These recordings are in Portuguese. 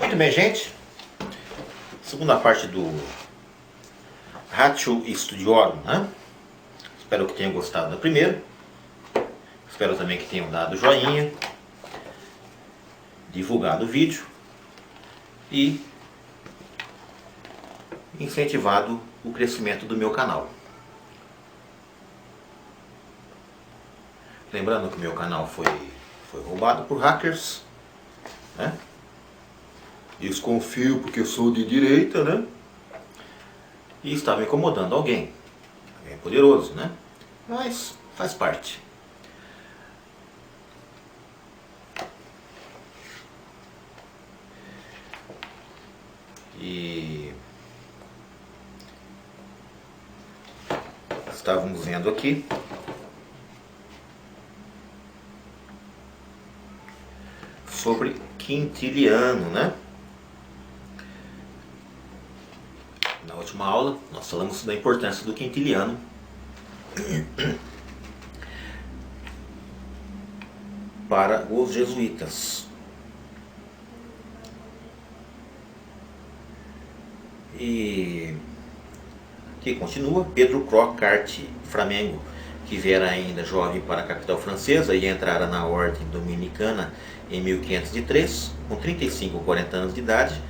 Muito bem, gente. Segunda parte do Ratio Studiorum, né? Espero que tenham gostado da primeira. Espero também que tenham dado joinha, divulgado o vídeo e incentivado o crescimento do meu canal. Lembrando que o meu canal foi roubado por hackers, né? Desconfio porque eu sou de direita, né? E estava incomodando alguém poderoso, né? Mas faz parte. E estávamos vendo aqui sobre Quintiliano, né? Na última aula nós falamos da importância do Quintiliano para os jesuítas. E aqui continua: Pedro Crocart Flamengo, que viera ainda jovem para a capital francesa e entrara na ordem dominicana em 1503, com 35 ou 40 anos de idade,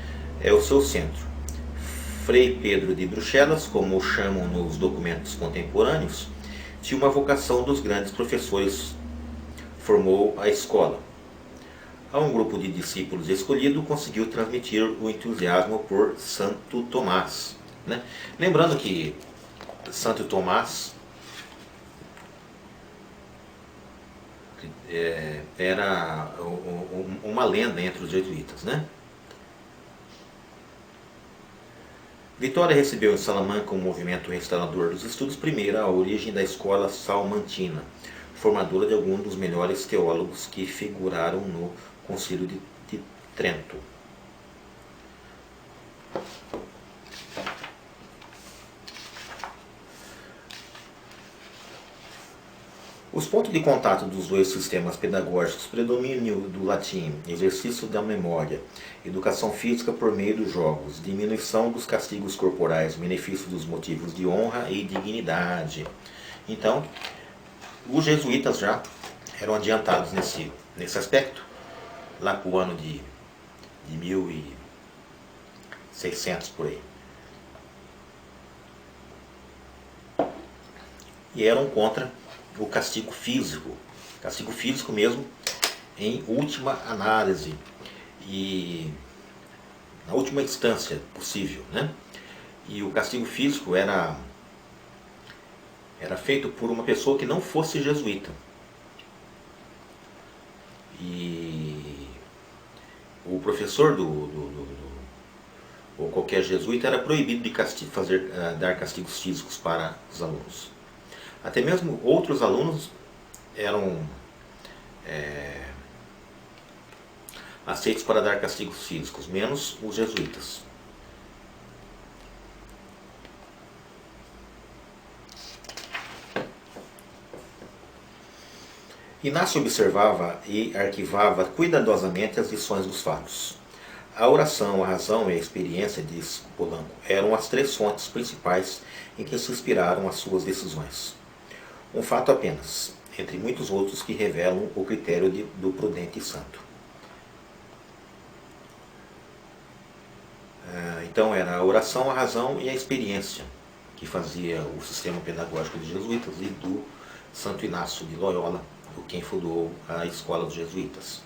é o seu centro. Frei Pedro de Bruxelas, como o chamam nos documentos contemporâneos, tinha uma vocação dos grandes professores, formou a escola. A um grupo de discípulos escolhido, conseguiu transmitir o entusiasmo por Santo Tomás, né? Lembrando que Santo Tomás era uma lenda entre os jesuítas, né? Vitória recebeu em Salamanca um movimento restaurador dos estudos, primeiro a origem da escola salmantina, formadora de alguns dos melhores teólogos que figuraram no Concílio de Trento. Os pontos de contato dos dois sistemas pedagógicos: predomínio do latim, exercício da memória, educação física por meio dos jogos, diminuição dos castigos corporais, benefício dos motivos de honra e dignidade. Então, os jesuítas já eram adiantados nesse aspecto, lá para o ano de 1600 por aí. E eram contra o castigo físico mesmo, em última análise e na última instância possível, né? E o castigo físico era feito por uma pessoa que não fosse jesuíta. E o professor ou qualquer jesuíta era proibido de dar castigos físicos para os alunos. Até mesmo outros alunos eram aceitos para dar castigos físicos, menos os jesuítas. Inácio observava e arquivava cuidadosamente as lições dos fatos. A oração, a razão e a experiência, diz Polanco, eram as três fontes principais em que se inspiraram as suas decisões. Um fato apenas, entre muitos outros que revelam o critério do prudente santo. Então era a oração, a razão e a experiência que fazia o sistema pedagógico dos jesuítas e do Santo Inácio de Loyola, quem fundou a escola dos jesuítas.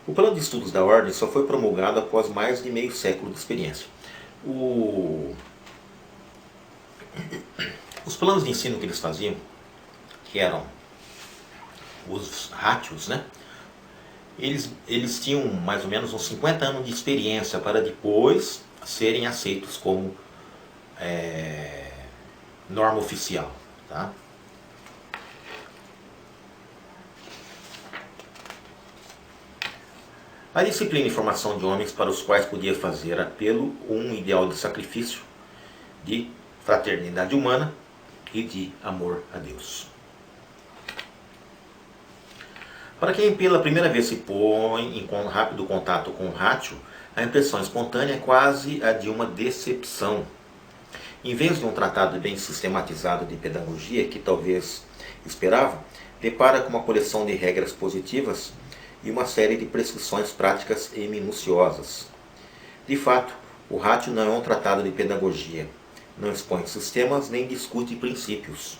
O plano de estudos da ordem só foi promulgado após mais de meio século de experiência. Os planos de ensino que eles faziam, que eram os rátios, né? Eles tinham mais ou menos uns 50 anos de experiência para depois serem aceitos como norma oficial, tá? A disciplina e formação de homens para os quais podia fazer apelo um ideal de sacrifício, de fraternidade humana e de amor a Deus. Para quem pela primeira vez se põe em rápido contato com o rádio, a impressão espontânea é quase a de uma decepção. Em vez de um tratado bem sistematizado de pedagogia que talvez esperava, depara com uma coleção de regras positivas e uma série de prescrições práticas e minuciosas. De fato, o Ratio não é um tratado de pedagogia, não expõe sistemas nem discute princípios.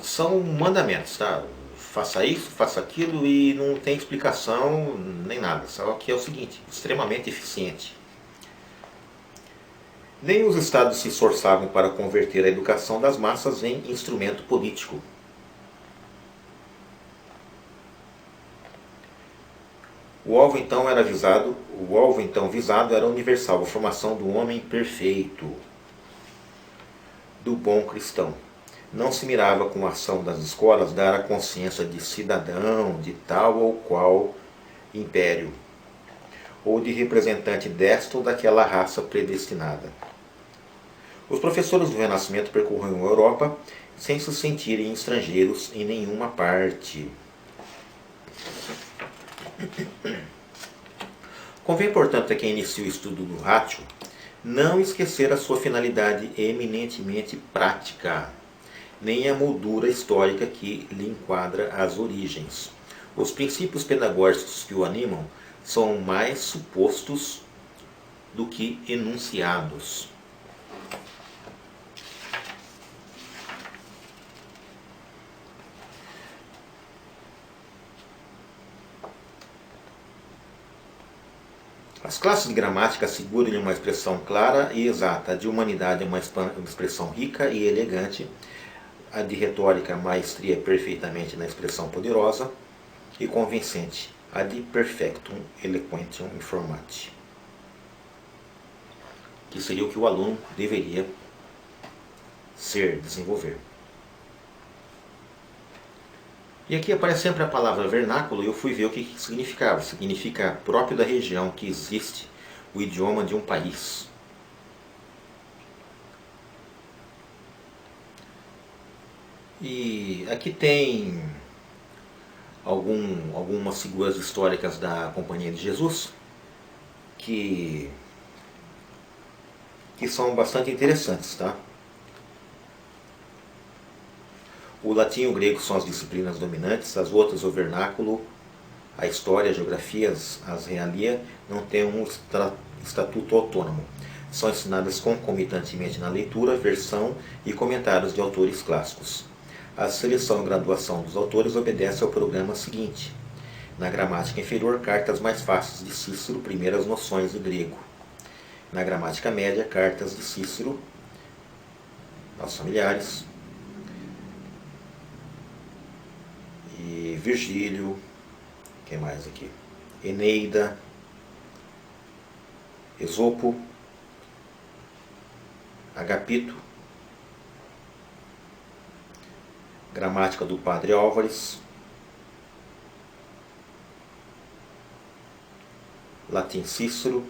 São mandamentos, tá? Faça isso, faça aquilo e não tem explicação nem nada. Só que é o seguinte, extremamente eficiente. Nem os estados se esforçavam para converter a educação das massas em instrumento político. O alvo então visado era universal, a formação do homem perfeito, do bom cristão. Não se mirava com a ação das escolas dar a consciência de cidadão de tal ou qual império, ou de representante desta ou daquela raça predestinada. Os professores do Renascimento percorriam a Europa sem se sentirem estrangeiros em nenhuma parte. Convém, portanto, a quem inicia o estudo do Ratio não esquecer a sua finalidade eminentemente prática, nem a moldura histórica que lhe enquadra as origens. Os princípios pedagógicos que o animam são mais supostos do que enunciados. As classes de gramática asseguram-lhe uma expressão clara e exata, a de humanidade uma expressão rica e elegante, a de retórica maestria perfeitamente na expressão poderosa e convincente, a de perfectum eloquentium informati, que seria o que o aluno deveria desenvolver. E aqui aparece sempre a palavra vernáculo e eu fui ver o que significava. Significa próprio da região que existe o idioma de um país. E aqui tem algumas figuras históricas da Companhia de Jesus que são bastante interessantes, tá? O latim e o grego são as disciplinas dominantes, as outras, o vernáculo, a história, a geografia, as realia, não têm um estatuto autônomo. São ensinadas concomitantemente na leitura, versão e comentários de autores clássicos. A seleção e graduação dos autores obedece ao programa seguinte. Na gramática inferior, cartas mais fáceis de Cícero, primeiras noções de grego. Na gramática média, cartas de Cícero, aos familiares, e Virgílio, quem mais aqui? Eneida, Esopo, Agapito, gramática do Padre Álvares, latim Cícero,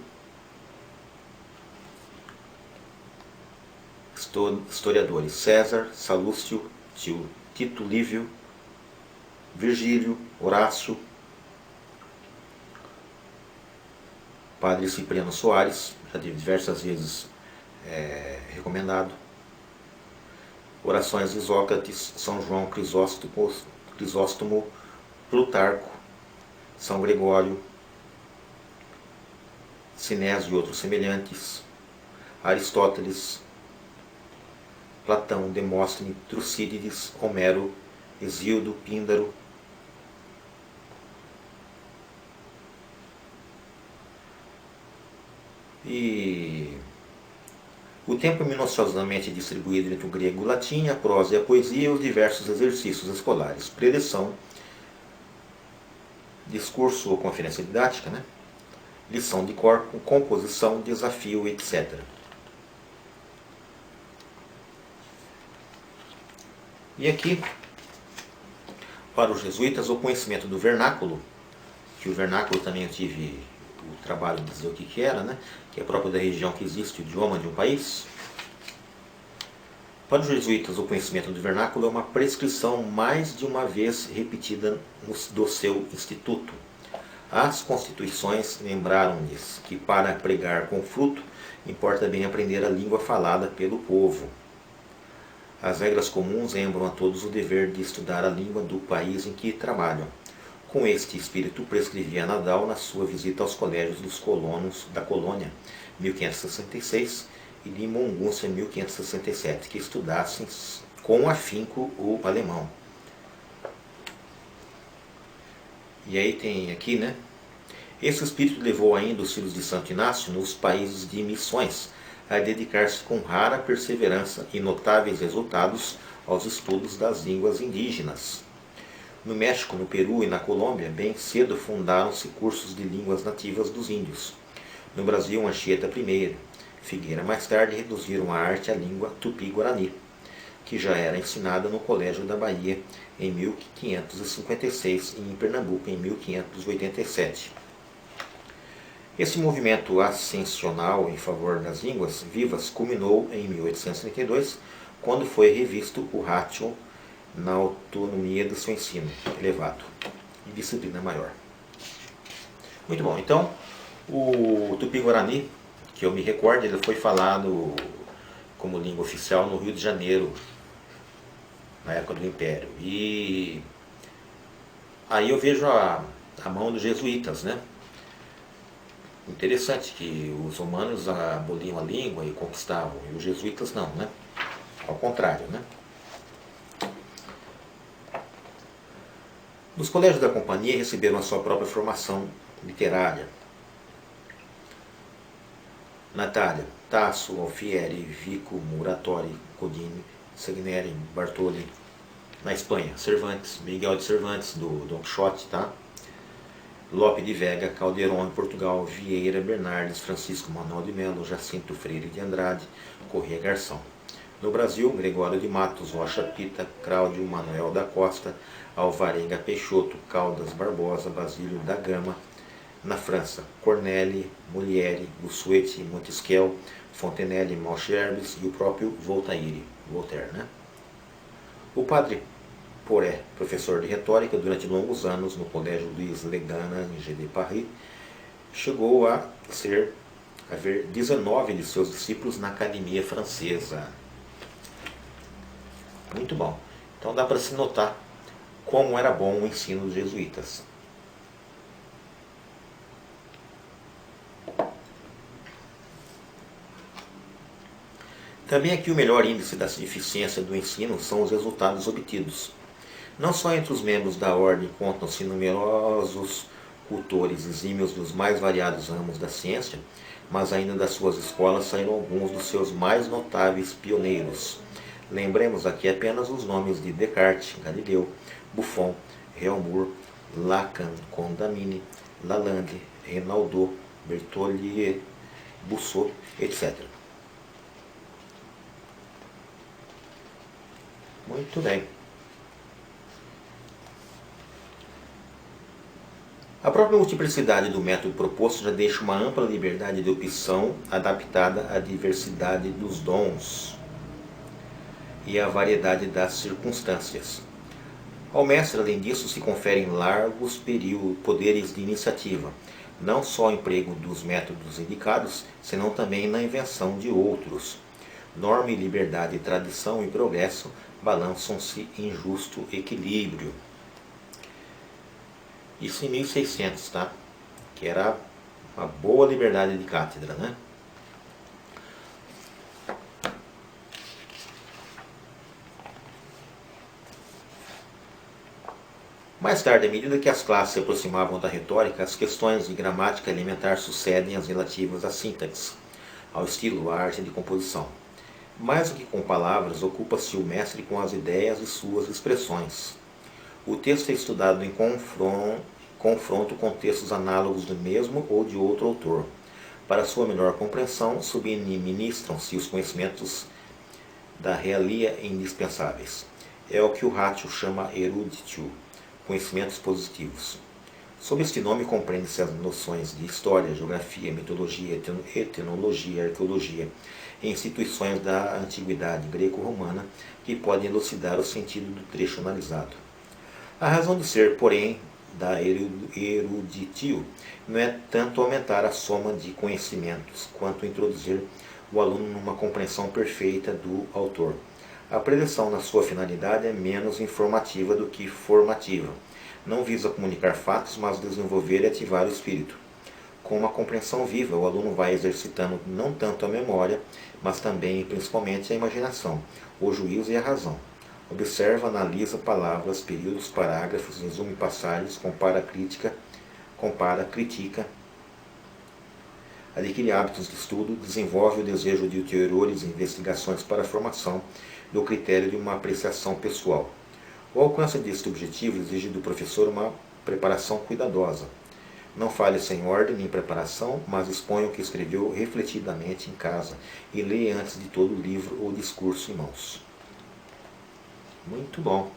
historiadores César, Salúcio, Tito Livio, Virgílio, Horácio, Padre Cipriano Soares, já diversas vezes recomendado. Orações de Sócrates, São João Crisóstomo, Plutarco, São Gregório, Sinésio e outros semelhantes, Aristóteles, Platão, Demóstenes, Tucídides, Homero, Hesíodo, Píndaro. E o tempo é minuciosamente distribuído entre o grego e o latim, a prosa e a poesia e os diversos exercícios escolares. Preleção, discurso ou conferência didática, lição de cor, composição, desafio, etc. E aqui, para os jesuítas, o conhecimento do vernáculo, que o vernáculo também eu tive o trabalho de dizer o que era, que é próprio da região que existe o idioma de um país. Para os jesuítas, o conhecimento do vernáculo é uma prescrição mais de uma vez repetida do seu instituto. As constituições lembraram-lhes que para pregar com fruto, importa bem aprender a língua falada pelo povo. As regras comuns lembram a todos o dever de estudar a língua do país em que trabalham. Com este espírito prescrevia Nadal na sua visita aos colégios dos colonos da colônia, 1566, e de Mongúncia, 1567, que estudassem com afinco o alemão. E aí tem aqui, né? Esse espírito levou ainda os filhos de Santo Inácio nos países de missões a dedicar-se com rara perseverança e notáveis resultados aos estudos das línguas indígenas. No México, no Peru e na Colômbia, bem cedo fundaram-se cursos de línguas nativas dos índios. No Brasil, Anchieta primeiro, Figueira mais tarde reduziram a arte à língua tupi-guarani, que já era ensinada no Colégio da Bahia em 1556 e em Pernambuco em 1587. Esse movimento ascensional em favor das línguas vivas culminou em 1832, quando foi revisto o Ratio na autonomia do seu ensino elevado e disciplina maior. Muito bom, então o Tupi-Guarani, que eu me recordo, ele foi falado como língua oficial no Rio de Janeiro, na época do Império. E aí eu vejo a mão dos jesuítas, né? Interessante que os romanos aboliam a língua e conquistavam, e os jesuítas não, né? Ao contrário, né? Nos colégios da companhia receberam a sua própria formação literária. Natália, Tasso, Alfieri, Vico, Muratori, Codini, Sagneri, Bartoli. Na Espanha, Cervantes, Miguel de Cervantes, do Don Quixote, tá? Lope de Vega, Calderon em Portugal, Vieira, Bernardes, Francisco Manuel de Melo, Jacinto Freire de Andrade, Corrêa Garção. No Brasil, Gregório de Matos, Rocha Pita, Cláudio Manuel da Costa, Alvarenga Peixoto, Caldas Barbosa, Basílio da Gama. Na França, Corneille, Molière, Bossuet, Montesquieu, Fontenelle, Malesherbes e o próprio Voltaire, né? O padre Poré, professor de retórica durante longos anos no Colégio Luiz Legana, em G de Paris, chegou a ver 19 de seus discípulos na Academia Francesa. Muito bom. Então dá para se notar como era bom o ensino dos jesuítas. Também aqui o melhor índice da eficiência do ensino são os resultados obtidos. Não só entre os membros da ordem contam-se numerosos cultores exímios dos mais variados ramos da ciência, mas ainda das suas escolas saíram alguns dos seus mais notáveis pioneiros. Lembremos aqui apenas os nomes de Descartes, Galileu, Buffon, Réaumur, Lacan, Condamine, Lalande, Renaudot, Berthollier, Busseau, etc. Muito bem. A própria multiplicidade do método proposto já deixa uma ampla liberdade de opção adaptada à diversidade dos dons e à variedade das circunstâncias. Ao mestre, além disso, se conferem largos poderes de iniciativa, não só o emprego dos métodos indicados, senão também na invenção de outros. Norma e liberdade, tradição e progresso balançam-se em justo equilíbrio. Isso em 1600, tá? Que era uma boa liberdade de cátedra, né? Mais tarde, à medida que as classes se aproximavam da retórica, as questões de gramática elementar sucedem às relativas à sintaxe, ao estilo, à arte de composição. Mais do que com palavras, ocupa-se o mestre com as ideias e suas expressões. O texto é estudado em confronto com textos análogos do mesmo ou de outro autor. Para sua melhor compreensão, subministram-se os conhecimentos da realia indispensáveis. É o que o Ratio chama eruditio, conhecimentos positivos. Sob este nome compreende-se as noções de história, geografia, mitologia, etnologia, arqueologia e instituições da antiguidade greco-romana que podem elucidar o sentido do trecho analisado. A razão de ser, porém, da eruditio não é tanto aumentar a soma de conhecimentos, quanto introduzir o aluno numa compreensão perfeita do autor. A preleção na sua finalidade é menos informativa do que formativa. Não visa comunicar fatos, mas desenvolver e ativar o espírito. Com uma compreensão viva, o aluno vai exercitando não tanto a memória, mas também e principalmente a imaginação, o juízo e a razão. Observa, analisa palavras, períodos, parágrafos, resume passagens, compara, critica, adquire hábitos de estudo, desenvolve o desejo de ulteriores investigações para a formação do critério de uma apreciação pessoal. O alcance deste objetivo exige do professor uma preparação cuidadosa. Não fale sem ordem nem preparação, mas exponha o que escreveu refletidamente em casa e leia antes de todo o livro ou discurso em mãos. Muito bom.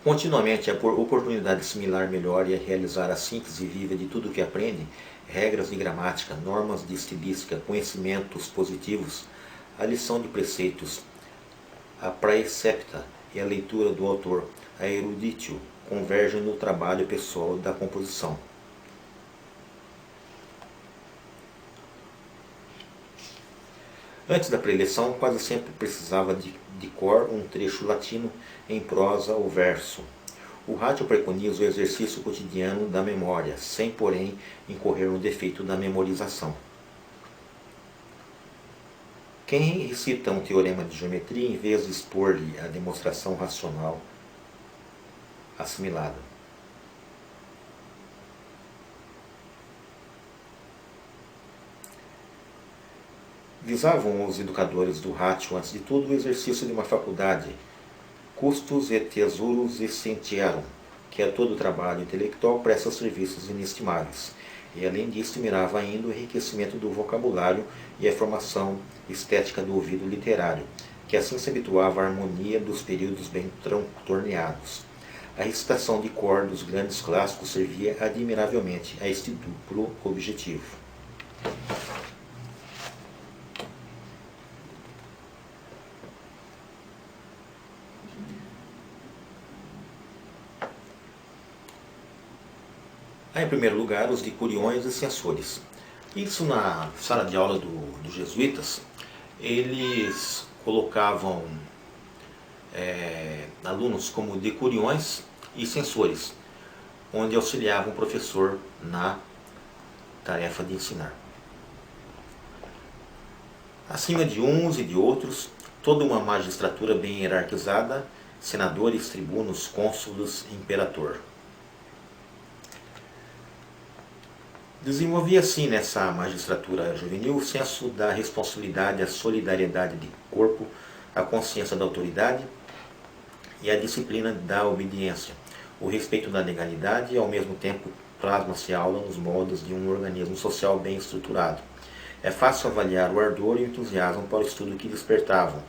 Continuamente, a oportunidade de assimilar melhor e realizar a síntese viva de tudo o que aprende, regras de gramática, normas de estilística, conhecimentos positivos, a lição de preceitos, a praecepta e a leitura do autor, a eruditio, convergem no trabalho pessoal da composição. Antes da preleção, quase sempre precisava de cor um trecho latino em prosa ou verso. O Ratio preconiza o exercício cotidiano da memória, sem, porém, incorrer no defeito da memorização. Quem recita um teorema de geometria, em vez de expor-lhe a demonstração racional assimilada? Visavam os educadores do Ratio, antes de tudo, o exercício de uma faculdade, custos et tesuros scientiarum, que a todo trabalho intelectual presta serviços inestimáveis, e além disso mirava ainda o enriquecimento do vocabulário e a formação estética do ouvido literário, que assim se habituava à harmonia dos períodos bem torneados. A recitação de cor dos grandes clássicos servia admiravelmente a este duplo objetivo. Há, em primeiro lugar, os decuriões e censores. Isso na sala de aula dos jesuítas, eles colocavam alunos como decuriões e censores, onde auxiliavam o professor na tarefa de ensinar. Acima de uns e de outros, toda uma magistratura bem hierarquizada, senadores, tribunos, cônsulos, imperator. Desenvolvia assim nessa magistratura juvenil o senso da responsabilidade, a solidariedade de corpo, a consciência da autoridade e a disciplina da obediência, o respeito da legalidade e ao mesmo tempo plasma-se a aula nos moldes de um organismo social bem estruturado. É fácil avaliar o ardor e o entusiasmo para o estudo que despertavam,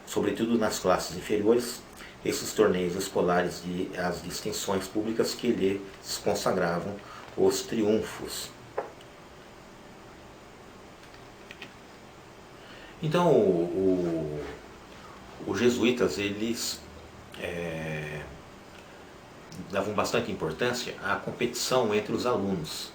sobretudo nas classes inferiores, esses torneios escolares e as distinções públicas que lhes consagravam os triunfos. Então, os jesuítas, eles davam bastante importância à competição entre os alunos.